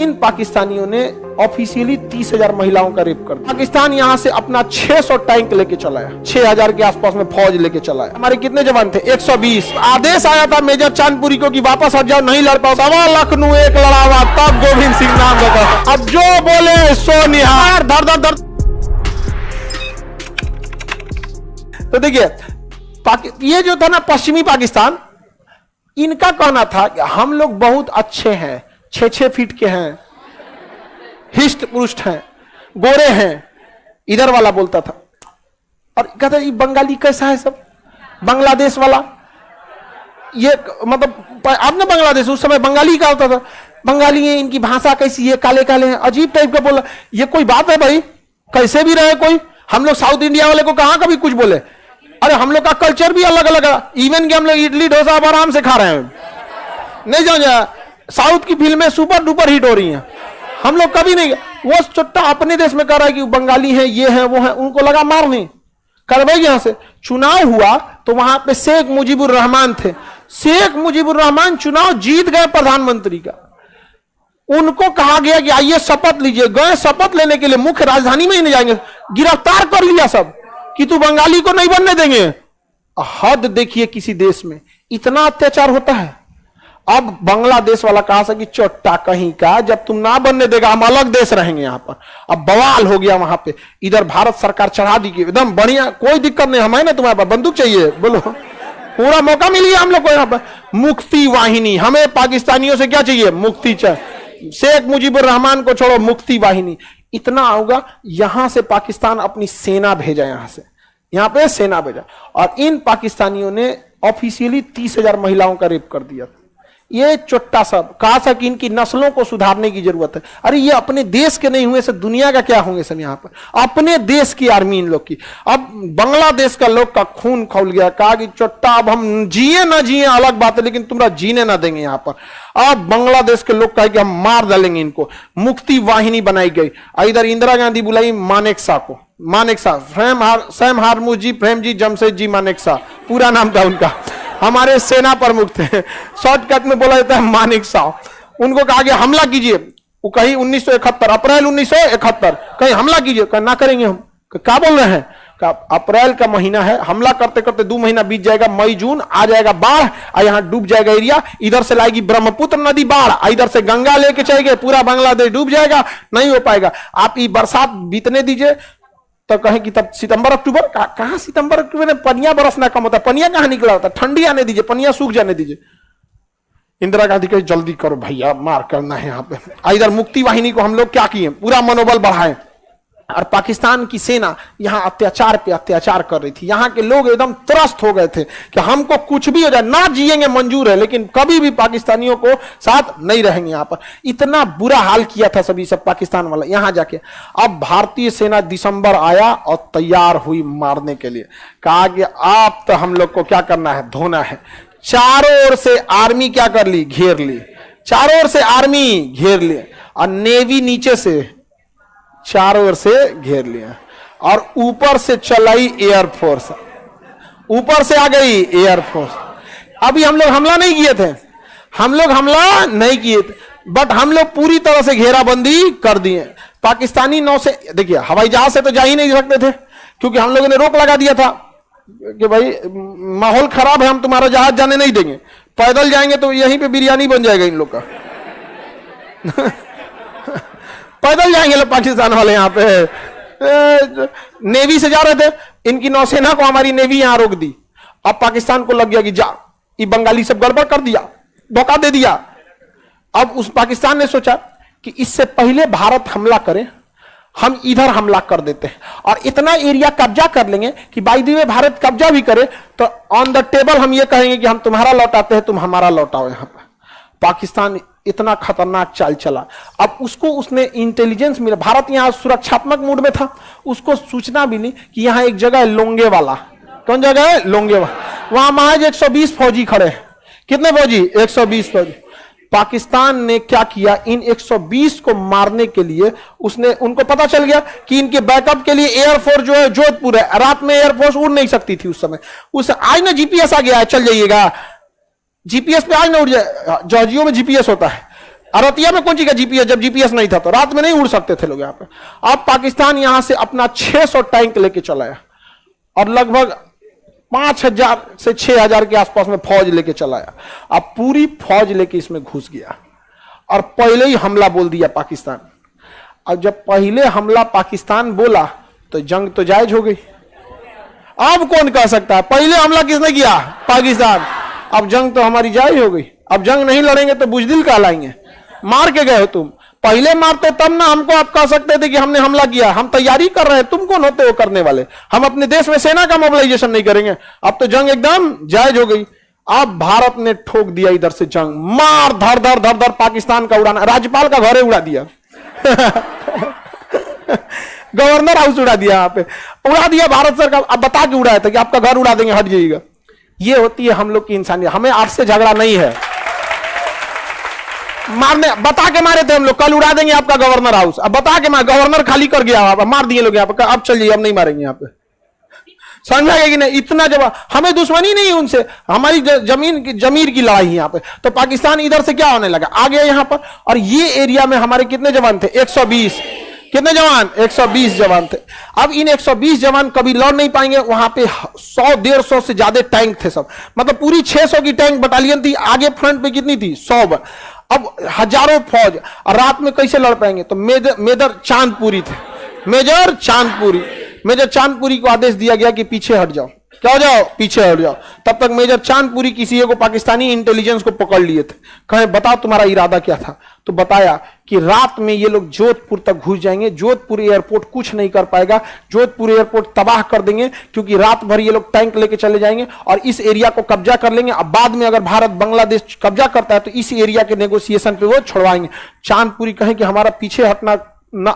इन पाकिस्तानियों ने ऑफिशियली 30,000 महिलाओं का रेप कर दिया। पाकिस्तान यहां से अपना 600 टैंक लेके चला है, 6,000 के आसपास में फौज लेके चला है। हमारे कितने जवान थे? 120। आदेश आया था मेजर चांदपुरी को कि वापस हट जाओ, नहीं लड़ पाओ। 1.25 लखनऊ एक लड़ावा, तब गोविंद सिंह नाम लगा। अब जो बोले सो निहार, धर धर धर। तो देखिए ये जो था ना पश्चिमी पाकिस्तान, इनका कहना था कि हम लोग बहुत अच्छे हैं, 6-6 फीट के हैं, हिष्ट पुष्ट हैं, गोरे हैं, इधर वाला बोलता था। और कहता ये बंगाली कैसा है, सब बांग्लादेश वाला, ये मतलब आपने बांग्लादेश उस समय बंगाली का होता था, बंगाली है, इनकी भाषा कैसी है, काले काले हैं, अजीब टाइप का बोला। ये कोई बात है भाई? कैसे भी रहे कोई, हम लोग साउथ इंडिया वाले को कहां कभी कुछ बोले? अरे हम लोग का कल्चर भी अलग अलग है, इवन कि हम लोग इडली डोसा अब आराम से खा रहे हैं, नहीं जाओ। साउथ की फिल्में सुपर डुपर हिट हो रही हैं, हम लोग कभी नहीं। वो चुट्टा अपने देश में कर रहा है कि बंगाली है, ये है, वो है, उनको लगा मारने करवाई। यहां से चुनाव हुआ तो वहां पे शेख मुजीबुर रहमान थे। शेख मुजीबुर रहमान चुनाव जीत गए प्रधानमंत्री का। उनको कहा गया कि आइए शपथ लीजिए, गए शपथ लेने के लिए, मुख्य राजधानी में ही नहीं जाएंगे, गिरफ्तार कर लिया सब कि तू बंगाली को नहीं बनने देंगे। हद देखिए, किसी देश में इतना अत्याचार होता है। अब बांग्लादेश वाला कहा था कि चोट्टा कहीं का, जब तुम ना बनने देगा हम अलग देश रहेंगे यहां पर। अब बवाल हो गया वहां पे। इधर भारत सरकार चढ़ा दी कि एकदम बढ़िया, कोई दिक्कत नहीं, हम है ना, तुम्हारे पास बंदूक चाहिए बोलो, पूरा मौका मिल गया हम लोग को। यहां पर मुक्ति वाहिनी, हमें पाकिस्तानियों से क्या चाहिए? मुक्ति चाहिए। शेख मुजीबुर रहमान को छोड़ो, मुक्ति वाहिनी। इतना होगा, यहां से पाकिस्तान अपनी सेना भेजा, यहां पे सेना भेजा। और इन पाकिस्तानियों ने ऑफिशियली 30,000 महिलाओं का रेप कर दिया। ये चोट्टा सब कहा था कि इनकी नस्लों को सुधारने की जरूरत है। अरे ये अपने देश के नहीं हुए, से दुनिया का क्या होंगे सब यहाँ पर, अपने देश की आर्मी इन लोग की। अब बांग्लादेश का लोग का खून खौल गया, कहा कि चोट्टा अब हम जिए ना जिए अलग बात है, लेकिन तुम्हारा जीने ना देंगे यहाँ पर। अब बांग्लादेश के लोग कहे कि हम मार डालेंगे इनको। मुक्ति वाहिनी बनाई गई। इधर इंदिरा गांधी बुलाई मानेकशॉ को, मानेकशॉ, सैम हारमुजी, प्रेम जी जमशेद जी मानेकशॉ पूरा नाम था उनका, हमारे सेना प्रमुख थे। शॉर्टकट में बोला जाता है मानेकशॉ। उनको कहा गया हमला कीजिए। वो कहीं 1971 अप्रैल 1971 कहीं हमला कीजिए, कहा ना करेंगे हम। क्या बोल रहे हैं? अप्रैल का महीना है, हमला करते करते 2 महीना बीत जाएगा, मई जून आ जाएगा बाढ़, और यहाँ डूब जाएगा एरिया। इधर से लाएगी ब्रह्मपुत्र नदी बाढ़, इधर से गंगा लेके चलेंगे, पूरा बांग्लादेश डूब जाएगा, नहीं हो पाएगा। आप ये बरसात बीतने दीजिए। तो कहें कि तब सितंबर अक्टूबर, कहां सितंबर अक्टूबर में पनिया बरसना कम होता है, पनिया कहां निकला होता है, ठंडी आने दीजिए, पनिया सूख जाने दीजिए। इंदिरा गांधी कहे जल्दी करो भैया, मार करना है यहाँ पे। इधर मुक्ति वाहिनी को हम लोग क्या किए, पूरा मनोबल बढ़ाए। और पाकिस्तान की सेना यहाँ अत्याचार पे अत्याचार कर रही थी। यहाँ के लोग एकदम त्रस्त हो गए थे कि हमको कुछ भी हो जाए, ना जिएंगे मंजूर है, लेकिन कभी भी पाकिस्तानियों को साथ नहीं रहेंगे यहाँ पर। इतना बुरा हाल किया था सभी सब पाकिस्तान वाला यहाँ जाके। अब भारतीय सेना दिसंबर आया और तैयार हुई मारने के लिए। कहा कि आप तो हम लोग को क्या करना है, धोना है। चारों ओर से आर्मी क्या कर ली, घेर ली। चारों ओर से आर्मी घेर ली, और नेवी नीचे से चारों ओर से घेर लिया, और ऊपर से चलाई एयरफोर्स, ऊपर से आ गई एयरफोर्स। अभी हम लोग हमला नहीं किए थे, हम लोग हमला नहीं किए थे, बट हम लोग पूरी तरह से घेराबंदी कर दिए। पाकिस्तानी नौ से, देखिए हवाई जहाज से तो जा ही नहीं सकते थे, क्योंकि हम लोगों ने रोक लगा दिया था कि भाई माहौल खराब है, हम तुम्हारा जहाज जाने नहीं देंगे। पैदल जाएंगे तो यहीं पे बिरयानी बन जाएगा इन लोग का। पैदल जाएंगे लोग पाकिस्तान वाले। यहाँ पे नेवी से जा रहे थे, इनकी नौसेना को हमारी नेवी यहां रोक दी। अब पाकिस्तान को लग गया कि जा, ये बंगाली सब गड़बड़ कर दिया, धोखा दे दिया। अब उस पाकिस्तान ने सोचा कि इससे पहले भारत हमला करे, हम इधर हमला कर देते हैं और इतना एरिया कब्जा कर लेंगे कि बाय द वे भारत कब्जा भी करे तो ऑन द टेबल हम ये कहेंगे कि हम तुम्हारा लौटाते हैं, तुम हमारा लौटाओ। यहां पर पाकिस्तान इतना खतरनाक चाल चला। अब उसको उसने इंटेलिजेंस मिला, भारत यहां सुरक्षात्मक मूड में था, उसको सूचना मिली कि यहां एक जगह है लोंगेवाला। कौन जगह है? लोंगेवाला। वहां महज 120 फौजी खड़े हैं। कितने फौजी? 120 फौजी। पाकिस्तान ने क्या किया, इन 120 को मारने के लिए उसने, उनको पता चल गया कि इनके बैकअप के लिए एयरफोर्स जो है जोधपुर है। रात में एयरफोर्स उड़ नहीं सकती थी उस समय। उस आज ना जीपीएस आ गया है, चल जाइएगा जीपीएस पे आज ना उड़ जाए, जॉर्जियो में जीपीएस होता है, अरतिया में कौन चीज का जीपीएस, जब जीपीएस नहीं था तो रात में नहीं उड़ सकते थे लोग यहां पे। अब पाकिस्तान यहां से अपना 600 टैंक लेके चला है और लगभग 5000 से 6000 के आसपास में फौज लेके चला है। अब पूरी फौज लेके इसमें घुस गया और पहले ही हमला बोल दिया पाकिस्तान। अब जब पहले हमला पाकिस्तान बोला तो जंग तो जायज हो गई। अब कौन कह सकता है पहले हमला किसने किया? पाकिस्तान। अब जंग तो हमारी जायज हो गई। अब जंग नहीं लड़ेंगे तो बुजदिल कहलाएंगे। मार के गए हो तुम, पहले मारते तब ना हमको आप कह सकते थे कि हमने हमला किया, हम तैयारी कर रहे हैं, तुम कौन होते हो करने वाले? हम अपने देश में सेना का मोबिलाइजेशन नहीं करेंगे। अब तो जंग एकदम जायज हो गई। अब भारत ने ठोक दिया इधर से जंग, मार धर धर धर धर पाकिस्तान का उड़ाना, राज्यपाल का घर उड़ा दिया गवर्नर हाउस उड़ा दिया, यहाँ पे उड़ा दिया भारत सरकार। अब बता के उड़ाया था कि आपका घर उड़ा देंगे, हट जाइएगा। ये होती है हम लोग की इंसानियत। हमें आज से झगड़ा नहीं है, मारने बता के मारे थे हम लोग, कल उड़ा देंगे आपका गवर्नर हाउस। अब बता के मार, गवर्नर खाली कर गया, अब मार दिए लोग यहाँ पे, अब चलिए अब नहीं मारेंगे यहाँ पे। समझा गया कि नहीं? इतना जवाब, हमें दुश्मनी नहीं उनसे, हमारी जमीर की लड़ाई यहाँ पे। तो पाकिस्तान इधर से क्या होने लगा, आ गया यहाँ पर। और ये एरिया में हमारे कितने जवान थे? 120। कितने जवान? 120 जवान थे। अब इन 120 जवान कभी लड़ नहीं पाएंगे। वहां पे 100-150 से ज्यादा टैंक थे सब, मतलब पूरी 600 की टैंक बटालियन थी। आगे फ्रंट पे कितनी थी? 100। अब हजारों फौज, और रात में कैसे लड़ पाएंगे? तो मेजर चांदपुरी थे, मेजर चांदपुरी को आदेश दिया गया कि पीछे हट जाओ। क्या हो जाओ? पीछे हट जाओ। तब तक मेजर चांदपुरी किसी को पाकिस्तानी इंटेलिजेंस को पकड़ लिए थे। कहे बताओ तुम्हारा इरादा क्या था? तो बताया कि रात में ये लोग जोधपुर तक घुस जाएंगे, जोधपुर एयरपोर्ट कुछ नहीं कर पाएगा, जोधपुर एयरपोर्ट तबाह कर देंगे, क्योंकि रात भर ये लोग टैंक लेके चले जाएंगे और इस एरिया को कब्जा कर लेंगे। अब बाद में अगर भारत बांग्लादेश कब्जा करता है तो इस एरिया के नेगोशिएशन पे वो छुड़वाएंगे। चांदपुरी कहे कि हमारा पीछे हटना ना,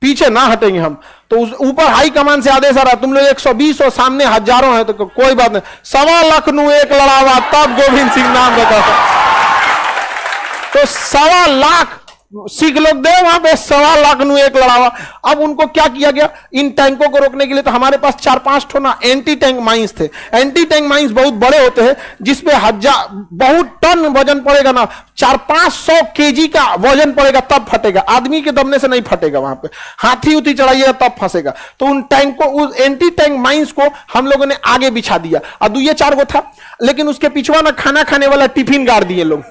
पीछे ना हटेंगे हम। तो उस ऊपर हाई कमान से आदेश आ रहा, तुम लोग 120 और सामने हजारों हैं, तो कोई बात नहीं, 1.25 लाख एक लड़ावा, तब गोविंद सिंह नाम बताता। तो 1.25 लाख सिख लोग दे वहां पे, 1.25 लाख एक लड़ावा। अब उनको क्या किया गया इन टैंकों को रोकने के लिए? तो हमारे पास 4-5 ठो ना एंटी टैंक माइंस थे। एंटी टैंक माइंस बहुत बड़े होते हैं, जिसपे बहुत टन वजन पड़ेगा ना, 400-500 केजी का वजन पड़ेगा तब फटेगा, आदमी के दबने से नहीं फटेगा। वहां पे हाथी उथी चढ़ाइएगा तब फंसेगा। तो उन टैंक को, उस एंटी टैंक माइंस को हम लोगों ने आगे बिछा दिया। और 2-4 गो था, लेकिन उसके पिछवा ना खाना खाने वाला टिफिन गाड़ दिए लोग,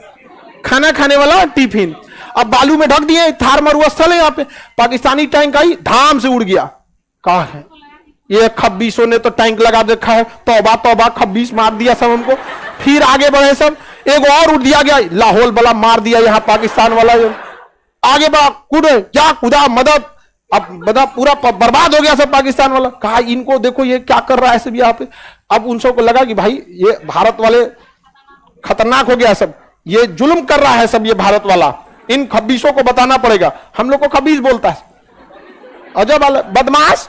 खाना खाने वाला टिफिन। अब बालू में ढक दिए, थार मरुस्थल है यहाँ पे। पाकिस्तानी टैंक आई, धाम से उड़ गया। कहा है ये खब्बीसों ने तो टैंक लगा देखा है, तौबा तौबा, खब्बीस मार दिया सब हमको। फिर आगे बढ़े सब, एक और उड़ दिया गया, लाहौल वाला मार दिया यहाँ पाकिस्तान वाला, आगे बढ़ा, कूदे, क्या कूदा, मदद। अब बता पूरा बर्बाद हो गया सब पाकिस्तान वाला। कहा इनको देखो ये क्या कर रहा है सब यहाँ पे। अब उन सबको लगा कि भाई ये भारत वाले खतरनाक हो गया सब, ये जुल्म कर रहा है सब ये भारत वाला, इन खब्बीसों को बताना पड़ेगा। हम लोग को खब्बीस बोलता है, अजब बदमाश।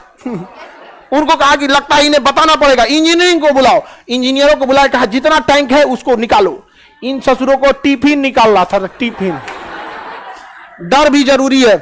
उनको कहा कि लगता है इन्हें बताना पड़ेगा, इंजीनियरिंग को बुलाओ, इंजीनियरों को बुलाया, कहा जितना टैंक है उसको निकालो। इन ससुरों को टिफिन निकाल रहा था, टिफिन। डर भी जरूरी है।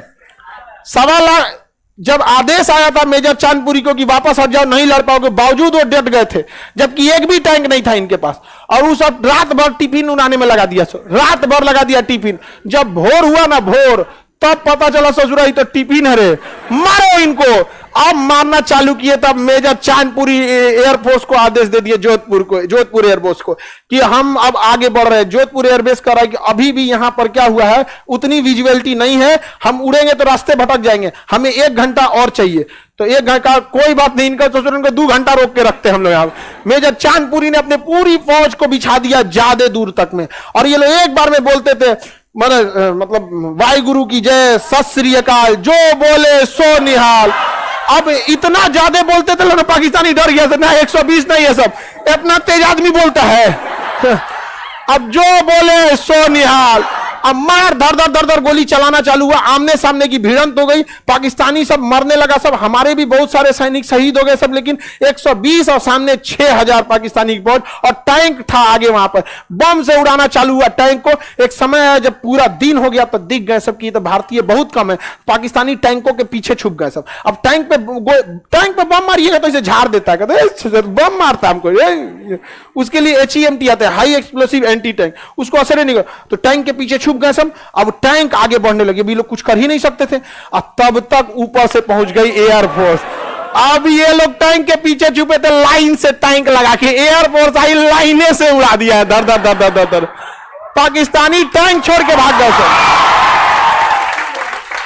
1.25 लाख जब आदेश आया था मेजर चांदपुरी को कि वापस हट जाओ, नहीं लड़ पाओगे, बावजूद वो डट गए थे, जबकि एक भी टैंक नहीं था इनके पास। और उस रात भर टिफिन उड़ाने में लगा दिया, रात भर लगा दिया टिफिन। जब भोर हुआ ना, भोर, तब पता चला ससुरा ही तो टिफिन है रे, मारो इनको। अब मारना चालू किए, तब मेजर चांदपुरी एयरफोर्स को आदेश दे दिए, जोधपुर एयरफोर्स को, कि हम अब आगे बढ़ रहे हैं। जोधपुर एयरबेस कर रहा है कि अभी भी यहां पर क्या हुआ है, उतनी विजिबिलिटी नहीं है, हम उड़ेंगे तो रास्ते भटक जाएंगे, हमें 1 घंटा और चाहिए। तो 1 घंटा कोई बात नहीं, इनका ससुर इनको 2 घंटा रोक के रखते हम लोग यहाँ। मेजर चांदपुरी ने अपने पूरी फौज को बिछा दिया ज्यादा दूर तक में, और ये लोग एक बार में बोलते थे, मतलब वाहिगुरु की जय, सत श्री अकाल, जो बोले सो निहाल। अब इतना ज्यादा बोलते थे लोग, पाकिस्तानी डर गया ना, 120 नहीं है सब, इतना तेज आदमी बोलता है। अब जो बोले सो निहाल। अब मार धर धर धर धर गोली चलाना चालू हुआ, आमने सामने की भिड़ंत हो गई, पाकिस्तानी सब मरने लगा सब, हमारे भी बहुत सारे सैनिक शहीद हो गए सब, लेकिन 120 और सामने 6000 पाकिस्तानी की फौज, और टैंक था आगे वहां पर, बम से उड़ाना चालू हुआ टैंक को। एक समय है जब पूरा दिन हो गया तो दिख गए सब की तो भारतीय बहुत कम है, पाकिस्तानी टैंकों के पीछे छुप गए सब। अब टैंक पे बम मारिएगा तो इसे झाड़ देता है, कहते बम मारता है हमको, उसके लिए HEMT आता है, हाई एक्सप्लोसिव एंटी टैंक, उसको असर नहीं कर, तो टैंक के पीछे छुप गए सब। अब टैंक आगे बढ़ने लगे, भी लोग कुछ कर ही नहीं सकते थे। और तब तक ऊपर से पहुंच गई एयरफोर्स। अब ये लोग टैंक के पीछे छुपे थे, लाइन से टैंक लगा के एयरफोर्स आई, लाइने से उड़ा दिया है, दर दर दर दर दर दर। पाकिस्तानी टैंक छोड़ के भाग गए सब।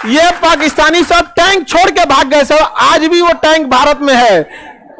ये पाकिस्तानी सब टैंक छोड़ के भाग गए सब। आज भी वो टैंक भारत में है,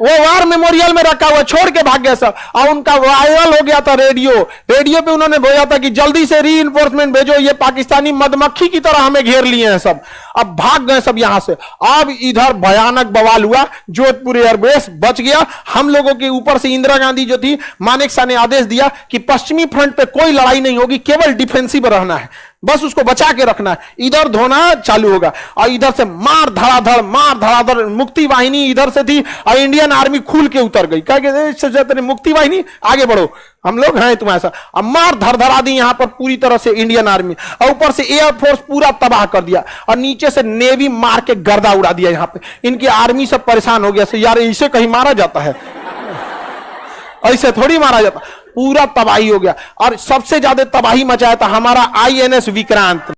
वो वार मेमोरियल में रखा हुआ, छोड़ के भाग गए सब। और उनका वायरल हो गया था रेडियो पे उन्होंने बोला था कि जल्दी से रीइंफोर्समेंट भेजो, ये पाकिस्तानी मधुमक्खी की तरह हमें घेर लिए हैं सब। अब भाग गए सब यहां से। अब इधर भयानक बवाल हुआ, जोधपुर एयरबेस बच गया। हम लोगों के ऊपर से इंदिरा गांधी जो थी, मानेकशॉ ने आदेश दिया कि पश्चिमी फ्रंट पे कोई लड़ाई नहीं होगी, केवल डिफेंसिव रहना है, बस उसको बचा के रखना है। इधर धोना चालू होगा। और इधर से मार धड़ाधड़ मुक्ति वाहिनी इधर से थी और इंडियन आर्मी खुल के उतर गई। कह मुक्ति वाहिनी आगे बढ़ो, हम लोग हैं तुम्हारे साथ। अब मार धड़धड़ा दी यहां पर पूरी तरह से इंडियन आर्मी, और ऊपर से एयरफोर्स पूरा तबाह कर दिया, और नीचे से नेवी मार के गर्दा उड़ा दिया। यहां पे इनकी आर्मी सब परेशान हो गया, यार इसे कहीं मारा जाता है, ऐसे थोड़ी मारा जाता। पूरा तबाही हो गया। और सबसे ज्यादा तबाही मचाया था हमारा INS विक्रांत।